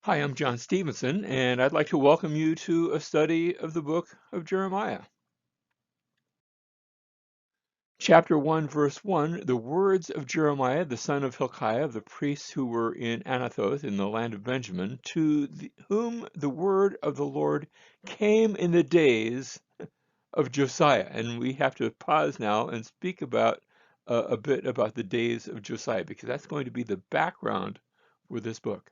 Hi, I'm John Stevenson, and I'd like to welcome you to a study of the book of Jeremiah. Chapter 1, verse 1, the words of Jeremiah, the son of Hilkiah, the priests who were in Anathoth in the land of Benjamin, whom the word of the Lord came in the days of Josiah. And we have to pause now and speak about a bit about the days of Josiah, because that's going to be the background for this book.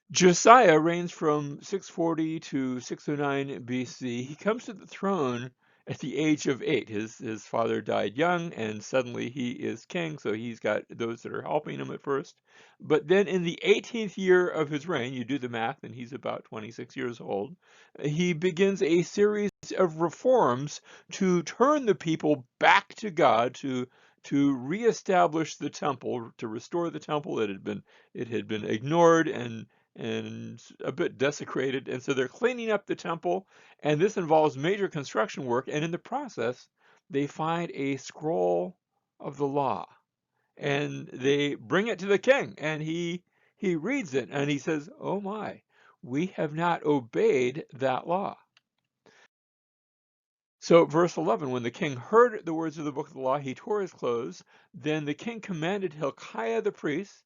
Josiah reigns from 640 to 609 BC. He comes to the throne at the age of 8. His father died young, and suddenly he is king, so he's got those that are helping him at first. But then in the 18th year of his reign, you do the math, and he's about 26 years old, he begins a series of reforms to turn the people back to God, to reestablish the temple, to restore the temple. It had been ignored and a bit desecrated. And so they're cleaning up the temple, and this involves major construction work. And in the process, they find a scroll of the law, and they bring it to the king, and he reads it, and he says, "Oh my, we have not obeyed that law." So, verse 11, when the king heard the words of the book of the law, he tore his clothes. Then the king commanded Hilkiah the priest,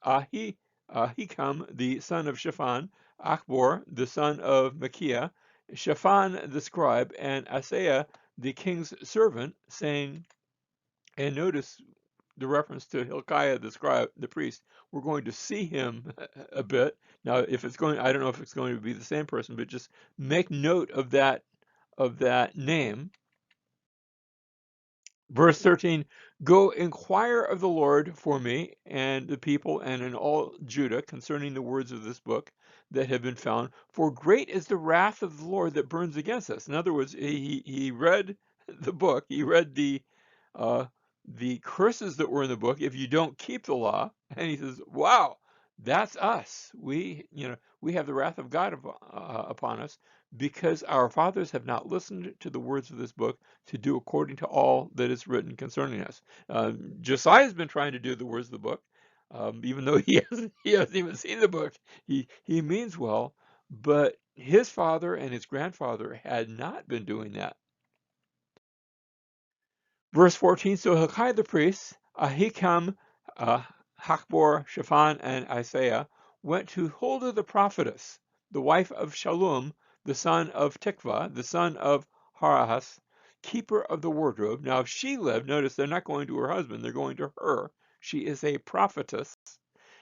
Ahi, Ahikam, the son of Shaphan, Achbor, the son of Micaiah, Shaphan the scribe, and Asaiah, the king's servant, saying, and notice the reference to Hilkiah the scribe, the priest. We're going to see him a bit. Now, if it's going, I don't know if it's going to be the same person, but just make note of that name. Verse 13, go inquire of the Lord for me and the people and in all Judah concerning the words of this book that have been found. For great is the wrath of the Lord that burns against us. In other words, he read the book, he read the curses that were in the book if you don't keep the law. And he says, wow, that's us. We have the wrath of God upon us because our fathers have not listened to the words of this book to do according to all that is written concerning us. Josiah's been trying to do the words of the book, even though he hasn't even seen the book. He means well, but his father and his grandfather had not been doing that. Verse 14, so Hilkiah the priest, Ahikam, Hakbor, Shaphan, and Isaiah went to Huldah the prophetess, the wife of Shallum, the son of Tikvah, the son of Harahas, keeper of the wardrobe. Now, if she lived, notice they're not going to her husband, they're going to her. She is a prophetess,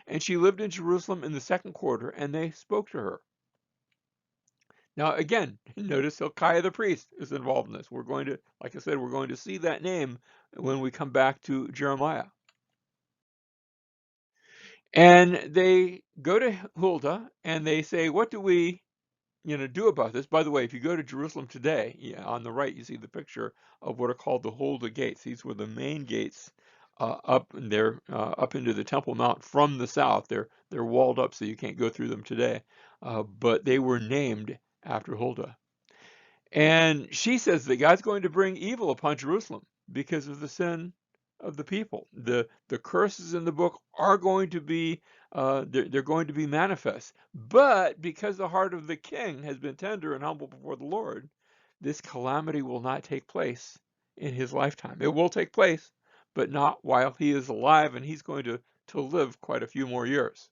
and she lived in Jerusalem in the second quarter, and they spoke to her. Now, again, notice Hilkiah the priest is involved in this. We're going to, like I said, we're going to see that name when we come back to Jeremiah. And they go to Huldah and they say, what do we, do about this? By the way, if you go to Jerusalem today, on the right, you see the picture of what are called the Huldah gates. These were the main gates up and they're up into the Temple Mount from the south. They're walled up, so you can't go through them today. But they were named after Huldah. And she says that God's going to bring evil upon Jerusalem because of the sin of the people. The curses in the book are going to be they're going to be manifest. But because the heart of the king has been tender and humble before the Lord, this calamity will not take place in his lifetime. It will take place, but not while he is alive, and he's going to live quite a few more years.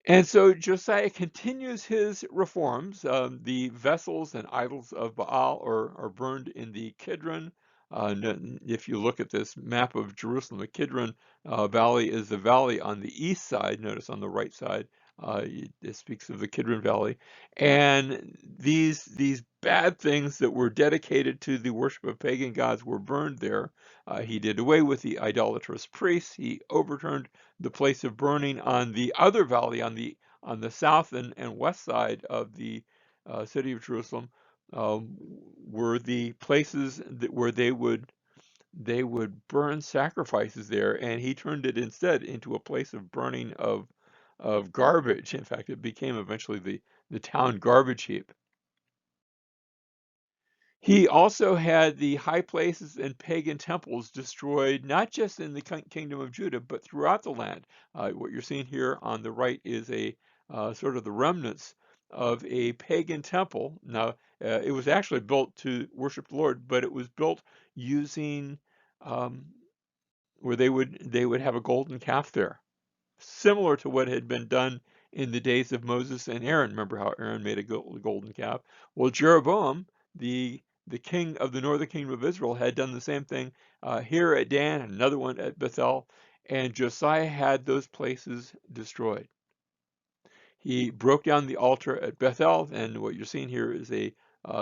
And so Josiah continues his reforms. The vessels and idols of Baal are burned in the Kidron. If you look at this map of Jerusalem, the Kidron Valley is the valley on the east side. Notice on the right side, it speaks of the Kidron Valley. And these bad things that were dedicated to the worship of pagan gods were burned there. He did away with the idolatrous priests. He overturned the place of burning on the other valley on the south and west side of the city of Jerusalem were the places where they would burn sacrifices there, and he turned it instead into a place of burning of garbage. In fact, it became eventually the town garbage heap. He also had the high places and pagan temples destroyed, not just in the kingdom of Judah, but throughout the land. What you're seeing here on the right is a sort of the remnants of a pagan temple. Now, it was actually built to worship the Lord, but it was built using um, where they would have a golden calf there, similar to what had been done in the days of Moses and Aaron. Remember how Aaron made a golden calf? Well, Jeroboam, the king of the northern kingdom of Israel, had done the same thing here at Dan, another one at Bethel, and Josiah had those places destroyed. He broke down the altar at Bethel, and what you're seeing here is a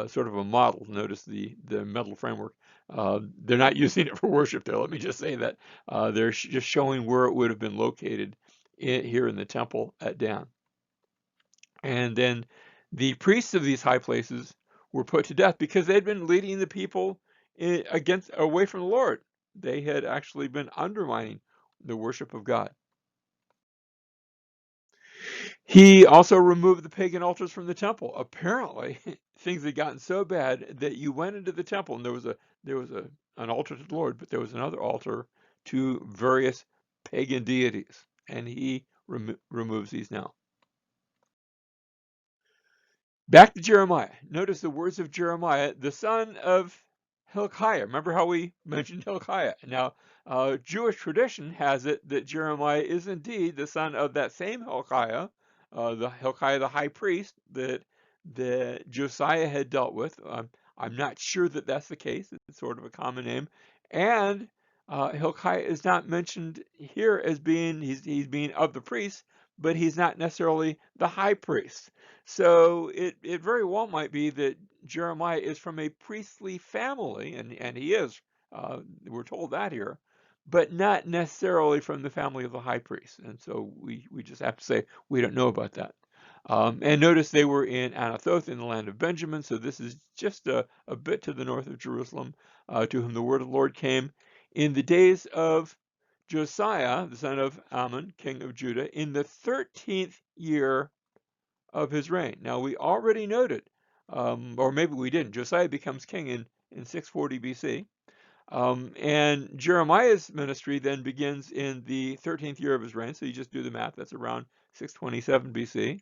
sort of a model. Notice the metal framework. They're not using it for worship there. Let me just say that they're just showing where it would have been located here in the temple at Dan. And then the priests of these high places were put to death because they'd been leading the people away from the Lord. They had actually been undermining the worship of God. He also removed the pagan altars from the temple. Apparently, things had gotten so bad that you went into the temple and there was an altar to the Lord, but there was another altar to various pagan deities, and he removes these now. Back to Jeremiah. Notice the words of Jeremiah, the son of Hilkiah. Remember how we mentioned Hilkiah? Now, Jewish tradition has it that Jeremiah is indeed the son of that same Hilkiah, the Hilkiah the high priest that Josiah had dealt with. I'm not sure that that's the case. It's sort of a common name, and Hilkiah is not mentioned here as being he's being of the priests, but he's not necessarily the high priest. So it very well might be that Jeremiah is from a priestly family, and he is. We're told that here, but not necessarily from the family of the high priest. And so we just have to say we don't know about that. And notice they were in Anathoth in the land of Benjamin, so this is just a bit to the north of Jerusalem, to whom the word of the Lord came in the days of Josiah, the son of Ammon, king of Judah, in the 13th year of his reign. Now, we already noted, or maybe we didn't, Josiah becomes king in 640 BC. And Jeremiah's ministry then begins in the 13th year of his reign. So you just do the math, that's around 627 BC.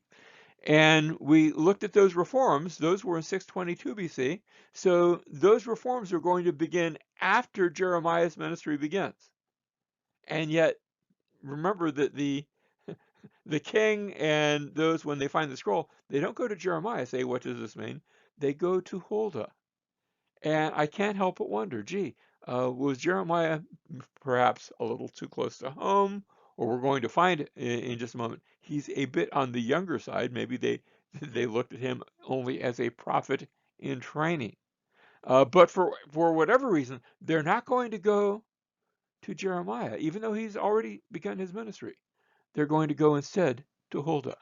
And we looked at those reforms, those were in 622 BC. So those reforms are going to begin after Jeremiah's ministry begins. And yet, remember that the king and those, when they find the scroll, they don't go to Jeremiah and say, what does this mean? They go to Huldah. And I can't help but wonder, gee, was Jeremiah perhaps a little too close to home? Or we're going to find in just a moment, he's a bit on the younger side. Maybe they they looked at him only as a prophet in training. But for whatever reason, they're not going to go to Jeremiah, even though he's already begun his ministry. They're going to go instead to Huldah.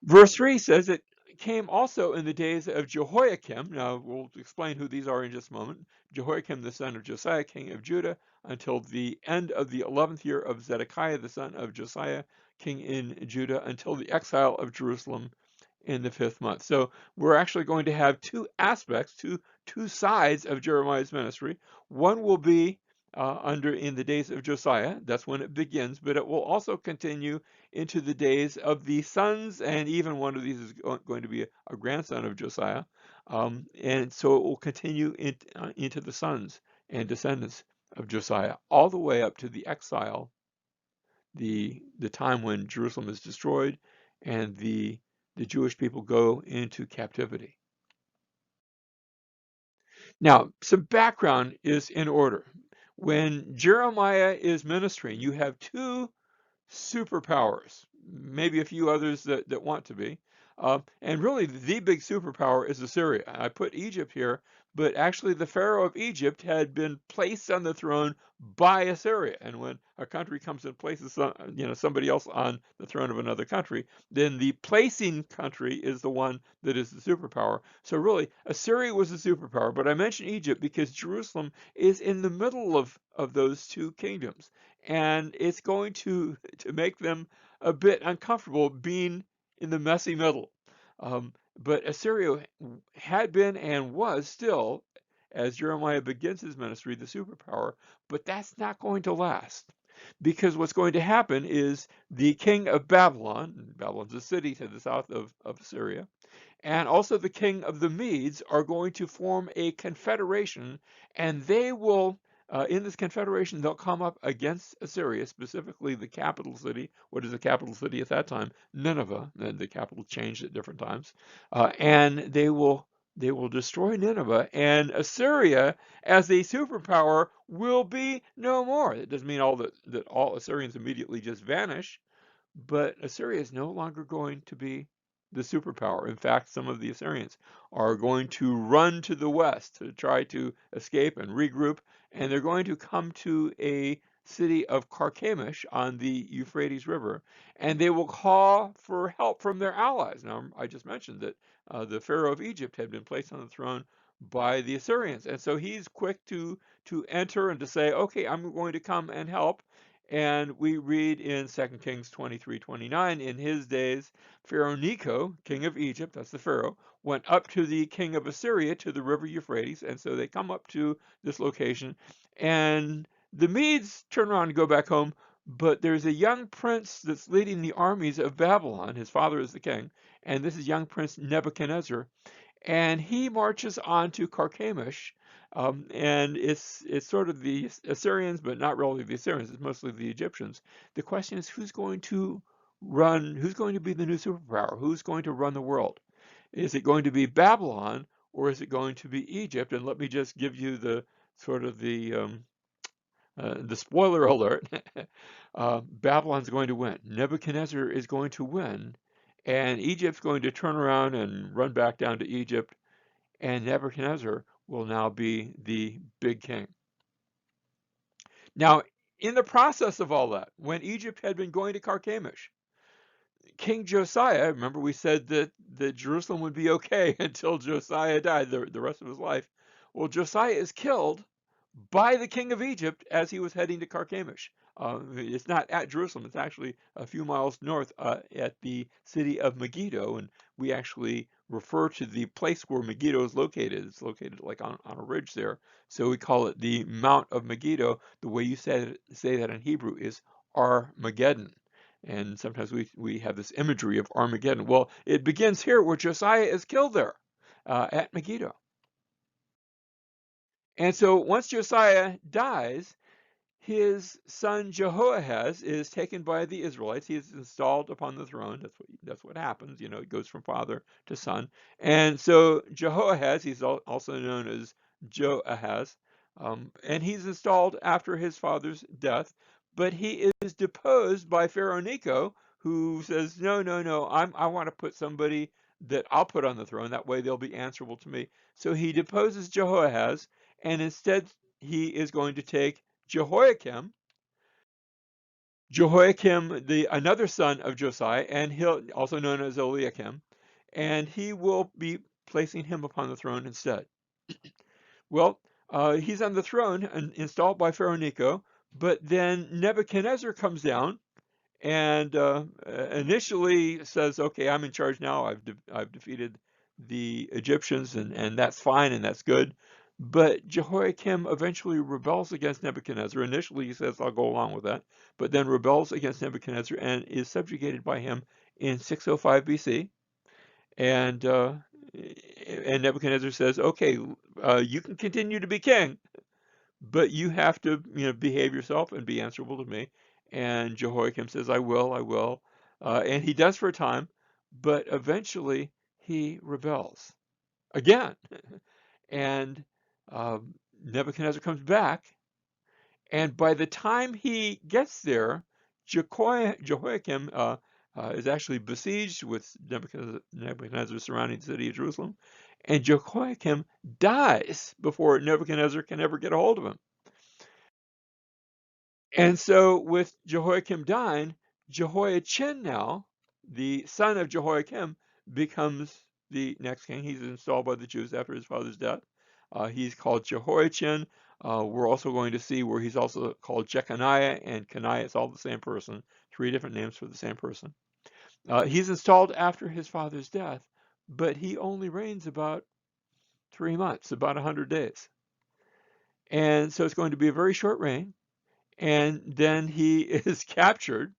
Verse 3 says it came also in the days of Jehoiakim. Now, we'll explain who these are in just a moment. Jehoiakim, the son of Josiah, king of Judah, until the end of the 11th year of Zedekiah, the son of Josiah, king in Judah, until the exile of Jerusalem in the 5th month. So we're actually going to have two aspects, two sides of Jeremiah's ministry. One will be in the days of Josiah. That's when it begins, but it will also continue into the days of the sons, and even one of these is going to be a grandson of Josiah. And so it will continue into the sons and descendants of Josiah, all the way up to the exile, the time when Jerusalem is destroyed and the Jewish people go into captivity. Now, some background is in order. When Jeremiah is ministering, you have two superpowers, maybe a few others that want to be. And really, the big superpower is Assyria. I put Egypt here, but actually, the Pharaoh of Egypt had been placed on the throne by Assyria. And when a country comes and places somebody else on the throne of another country, then the placing country is the one that is the superpower. So really, Assyria was the superpower. But I mentioned Egypt because Jerusalem is in the middle of those two kingdoms, and it's going to make them a bit uncomfortable being in the messy middle. But Assyria had been and was still, as Jeremiah begins his ministry, the superpower, but that's not going to last. Because what's going to happen is the king of Babylon, Babylon's a city to the south of Assyria, and also the king of the Medes are going to form a confederation, and they will, in this confederation, they'll come up against Assyria, specifically the capital city. What is the capital city at that time? Nineveh. And the capital changed at different times, and they will destroy Nineveh, and Assyria, as a superpower, will be no more. It doesn't mean that all Assyrians immediately just vanish, but Assyria is no longer going to be the superpower. In fact, some of the Assyrians are going to run to the west to try to escape and regroup, and they're going to come to a city of Carchemish on the Euphrates River, and they will call for help from their allies. Now, I just mentioned that the Pharaoh of Egypt had been placed on the throne by the Assyrians, and so he's quick to enter and to say, okay, I'm going to come and help. And we read in 2 Kings 23:29, in his days, Pharaoh Necho, king of Egypt, that's the Pharaoh, went up to the king of Assyria to the river Euphrates. And so they come up to this location. And the Medes turn around and go back home. But there's a young prince that's leading the armies of Babylon. His father is the king. And this is young prince Nebuchadnezzar, and he marches on to Carchemish, and it's sort of the Assyrians, but not really the Assyrians. It's mostly the Egyptians. The question is, who's going to run? Who's going to be the new superpower? Who's going to run the world? Is it going to be Babylon, or is it going to be Egypt? And let me just give you the sort of the spoiler alert. Babylon's going to win. Nebuchadnezzar is going to win, and Egypt's going to turn around and run back down to Egypt, and Nebuchadnezzar will now be the big king. Now, in the process of all that, when Egypt had been going to Carchemish, King Josiah, remember we said that Jerusalem would be okay until Josiah died, the rest of his life. Well, Josiah is killed by the king of Egypt as he was heading to Carchemish. It's not at Jerusalem, it's actually a few miles north at the city of Megiddo, and we actually refer to the place where Megiddo is located. It's located like on a ridge there, so we call it the Mount of Megiddo. The way you say that in Hebrew is Armageddon. And sometimes we have this imagery of Armageddon. Well, it begins here where Josiah is killed there at Megiddo. And so once Josiah dies, his son Jehoahaz is taken by the Israelites. He is installed upon the throne. That's what happens. You know, it goes from father to son. And so Jehoahaz, he's also known as Joahaz, and he's installed after his father's death. But he is deposed by Pharaoh Necho, who says, "No, no, no. I want to put somebody that I'll put on the throne. That way they'll be answerable to me." So he deposes Jehoahaz, and instead he is going to take Jehoiakim, the another son of Josiah, and he'll also known as Eliakim, and he will be placing him upon the throne instead. Well, he's on the throne and installed by Pharaoh Necho, but then Nebuchadnezzar comes down and initially says, "Okay, I'm in charge now. I've defeated the Egyptians, and that's fine and that's good." But Jehoiakim eventually rebels against Nebuchadnezzar. Initially, he says, "I'll go along with that," but then rebels against Nebuchadnezzar and is subjugated by him in 605 BC. And Nebuchadnezzar says, "Okay, you can continue to be king, but you have to, behave yourself and be answerable to me." And Jehoiakim says, "I will, I will." And he does for a time, but eventually he rebels again. And Nebuchadnezzar comes back, and by the time he gets there, Jehoiakim is actually besieged with Nebuchadnezzar surrounding the city of Jerusalem, and Jehoiakim dies before Nebuchadnezzar can ever get a hold of him. And so with Jehoiakim dying, Jehoiachin now, the son of Jehoiakim, becomes the next king. He's installed by the Jews after his father's death. He's called Jehoiachin. We're also going to see where he's also called Jeconiah and Coniah. It's all the same person, three different names for the same person. He's installed after his father's death, but he only reigns about 3 months, about 100 days. And so it's going to be a very short reign. And then he is captured.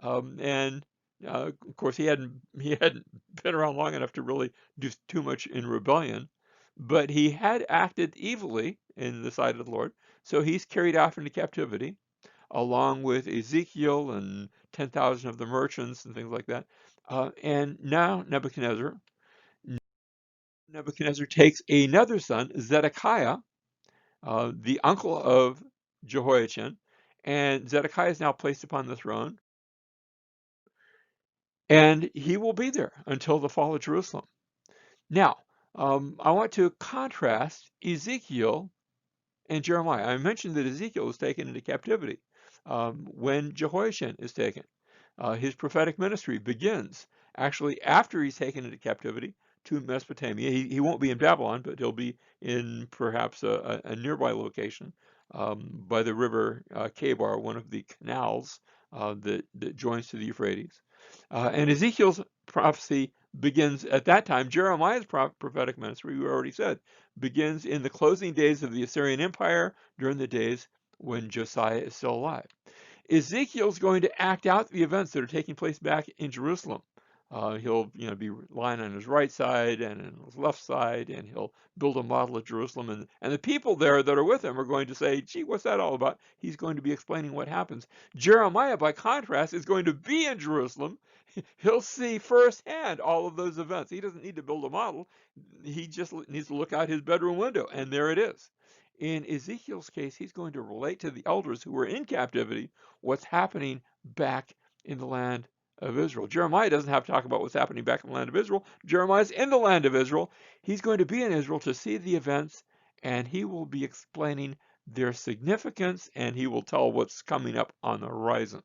And of course, he hadn't been around long enough to really do too much in rebellion, but he had acted evilly in the sight of the Lord. So he's carried off into captivity, along with Ezekiel and 10,000 of the merchants and things like that. And now Nebuchadnezzar takes another son, Zedekiah, the uncle of Jehoiachin, and Zedekiah is now placed upon the throne, and he will be there until the fall of Jerusalem. Now, I want to contrast Ezekiel and Jeremiah. I mentioned that Ezekiel was taken into captivity when Jehoiachin is taken. His prophetic ministry begins actually after he's taken into captivity to Mesopotamia. He won't be in Babylon, but he'll be in perhaps a nearby location by the river Kebar, one of the canals that joins to the Euphrates. And Ezekiel's prophecy begins at that time. Jeremiah's prophetic ministry, we already said, begins in the closing days of the Assyrian Empire during the days when Josiah is still alive. Ezekiel's going to act out the events that are taking place back in Jerusalem. He'll be lying on his right side and on his left side, and he'll build a model of Jerusalem. And the people there that are with him are going to say, gee, what's that all about? He's going to be explaining what happens. Jeremiah, by contrast, is going to be in Jerusalem. He'll see firsthand all of those events. He doesn't need to build a model. He just needs to look out his bedroom window, and there it is. In Ezekiel's case, he's going to relate to the elders who were in captivity what's happening back in the land of Israel. Jeremiah doesn't have to talk about what's happening back in the land of Israel. Jeremiah's in the land of Israel. He's going to be in Israel to see the events, and he will be explaining their significance, and he will tell what's coming up on the horizon.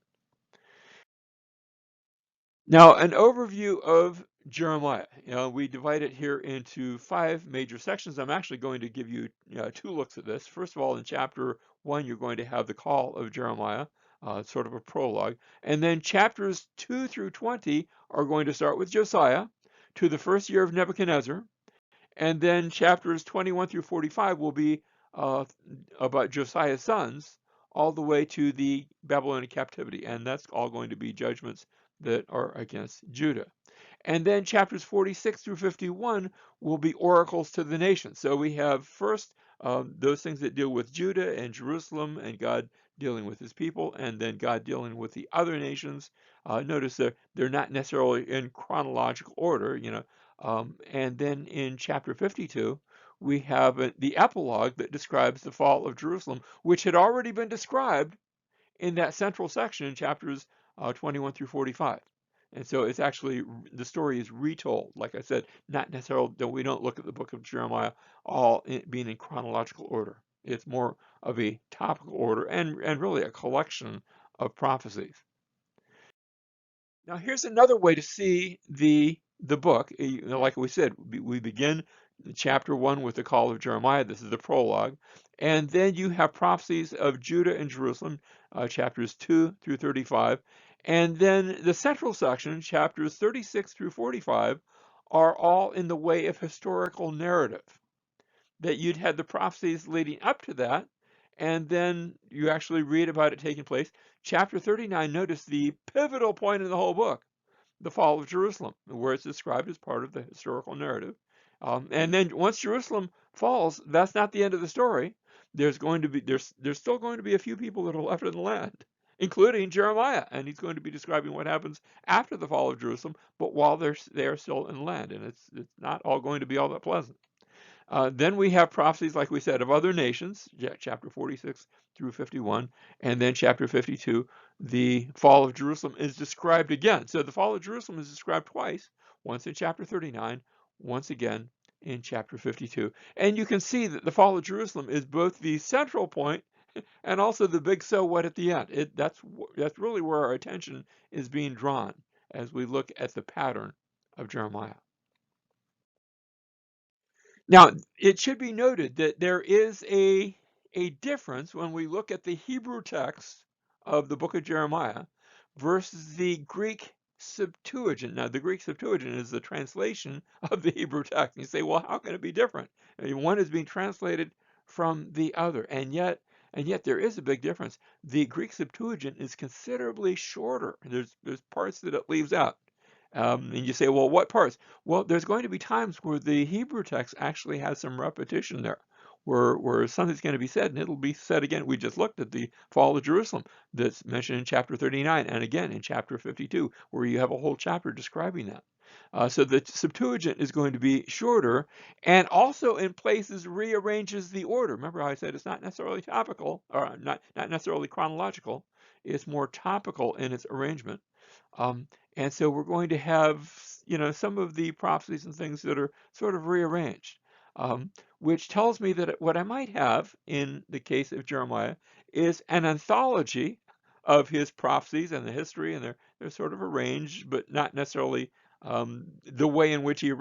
Now, an overview of Jeremiah. We divide it here into 5 major sections. I'm actually going to give you 2 looks at this. First of all, in chapter 1, you're going to have the call of Jeremiah, sort of a prologue. And then chapters 2 through 20 are going to start with Josiah to the first year of Nebuchadnezzar. And then chapters 21 through 45 will be about Josiah's sons, all the way to the Babylonian captivity. And that's all going to be judgments that are against Judah. And then chapters 46 through 51 will be oracles to the nations. So we have first those things that deal with Judah and Jerusalem and God dealing with his people, and then God dealing with the other nations. Notice they're not necessarily in chronological order, and then in chapter 52, we have the epilogue that describes the fall of Jerusalem, which had already been described in that central section in chapters 21 through 45. And so it's actually, the story is retold. Like I said, not necessarily, we don't look at the book of Jeremiah all being in chronological order. It's more of a topical order and really a collection of prophecies. Now, here's another way to see the book. Like we said, we begin chapter 1 with the call of Jeremiah. This is the prologue. And then you have prophecies of Judah and Jerusalem, chapters 2 through 35. And then the central section, chapters 36 through 45, are all in the way of historical narrative. That you'd had the prophecies leading up to that, and then you actually read about it taking place. Chapter 39, notice the pivotal point in the whole book, the fall of Jerusalem, where it's described as part of the historical narrative. And then once Jerusalem falls, that's not the end of the story. There's still going to be a few people that are left in the land, including Jeremiah, and he's going to be describing what happens after the fall of Jerusalem, but while they are still in the land, and it's not all going to be all that pleasant. Then we have prophecies, like we said, of other nations, chapter 46 through 51, and then chapter 52, the fall of Jerusalem is described again. So the fall of Jerusalem is described twice, once in chapter 39, once again in chapter 52. And you can see that the fall of Jerusalem is both the central point and also the big so what at the end. That's really where our attention is being drawn as we look at the pattern of Jeremiah. Now, it should be noted that there is a difference when we look at the Hebrew text of the book of Jeremiah versus the Greek Septuagint. Now, the Greek Septuagint is the translation of the Hebrew text. And you say, well, how can it be different? One is being translated from the other, and yet there is a big difference. The Greek Septuagint is considerably shorter. There's parts that it leaves out. And you say, well, what parts? Well, there's going to be times where the Hebrew text actually has some repetition there, where something's going to be said, and it'll be said again. We just looked at the fall of Jerusalem that's mentioned in chapter 39, and again in chapter 52, where you have a whole chapter describing that. So the Septuagint is going to be shorter, and also in places rearranges the order. Remember how I said it's not necessarily topical, or not necessarily chronological. It's more topical in its arrangement. Um, and so we're going to have, some of the prophecies and things that are sort of rearranged, which tells me that what I might have in the case of Jeremiah is an anthology of his prophecies and the history, and they're sort of arranged, but not necessarily the way in which he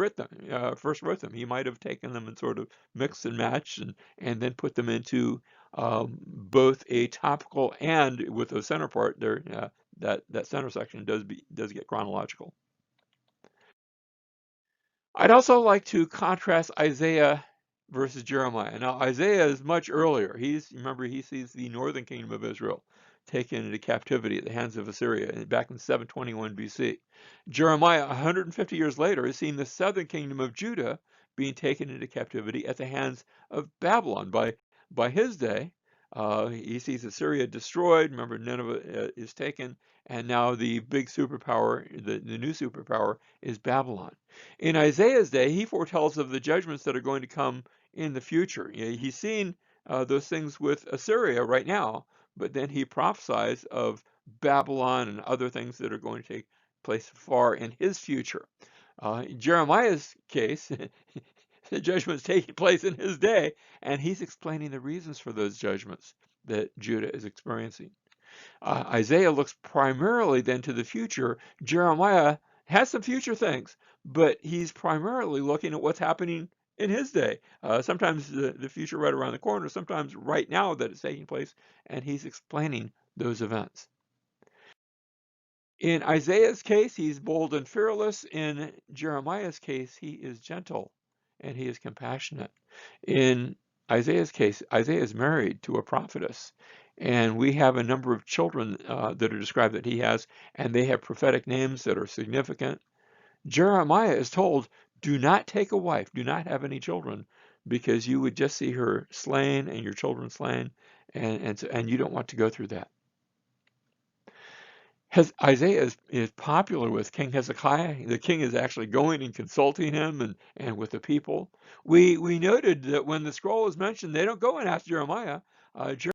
first wrote them. He might have taken them and sort of mixed and matched, and then put them into both a topical and with the center part there. That center section does get chronological. I'd also like to contrast Isaiah versus Jeremiah. Now, Isaiah is much earlier. Remember, he sees the northern kingdom of Israel taken into captivity at the hands of Assyria back in 721 BC. Jeremiah, 150 years later, is seeing the southern kingdom of Judah being taken into captivity at the hands of Babylon. By his day, he sees Assyria destroyed. Remember, Nineveh is taken, and now the big superpower, the new superpower, is Babylon. In Isaiah's day, he foretells of the judgments that are going to come in the future. He's seen those things with Assyria right now, but then he prophesies of Babylon and other things that are going to take place far in his future. In Jeremiah's case, the judgment's taking place in his day, and he's explaining the reasons for those judgments that Judah is experiencing. Isaiah looks primarily then to the future. Jeremiah has some future things, but he's primarily looking at what's happening in his day. Sometimes the future right around the corner, sometimes right now that it's taking place, and he's explaining those events. In Isaiah's case, he's bold and fearless. In Jeremiah's case, he is gentle and he is compassionate. In Isaiah's case, Isaiah is married to a prophetess, and we have a number of children that are described that he has, and they have prophetic names that are significant. Jeremiah is told, do not take a wife, do not have any children, because you would just see her slain and your children slain, and you don't want to go through that. Isaiah is popular with King Hezekiah. The king is actually going and consulting him and with the people. We noted that when the scroll is mentioned, they don't go and ask Jeremiah.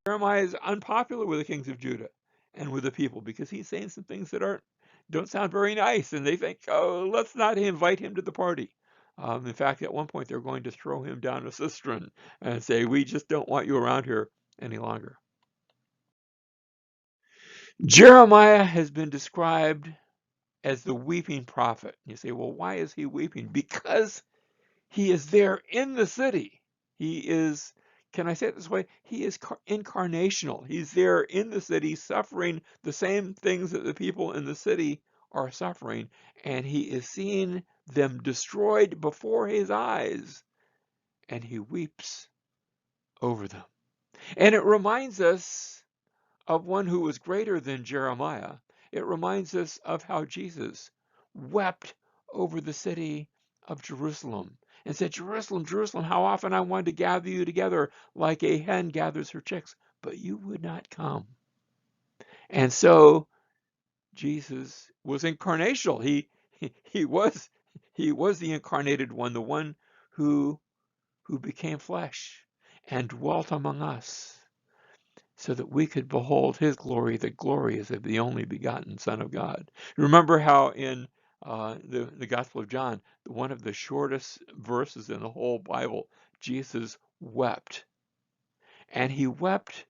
Jeremiah is unpopular with the kings of Judah and with the people because he's saying some things that don't sound very nice, and they think, oh, let's not invite him to the party. In fact, at one point, they're going to throw him down a cistern and say, we just don't want you around here any longer. Jeremiah has been described as the weeping prophet. You say, well, why is he weeping? Because he is there in the city. He is, can I say it this way? He is incarnational. He's there in the city suffering the same things that the people in the city are suffering, and he is seeing them destroyed before his eyes, and he weeps over them. And it reminds us of one who was greater than Jeremiah. It reminds us of how Jesus wept over the city of Jerusalem and said, Jerusalem, Jerusalem, how often I wanted to gather you together like a hen gathers her chicks, but you would not come. And so Jesus was incarnational. He was the incarnated one, the one who became flesh and dwelt among us, so that we could behold his glory. The glory is of the only begotten Son of God. Remember how in the Gospel of John, one of the shortest verses in the whole Bible, Jesus wept. And he wept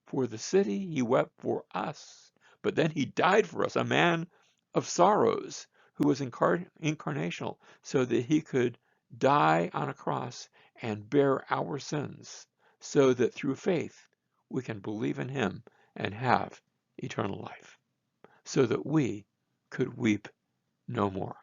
for the city, he wept for us, but then he died for us, a man of sorrows who was incarnational, so that he could die on a cross and bear our sins, so that through faith we can believe in him and have eternal life, so that we could weep no more.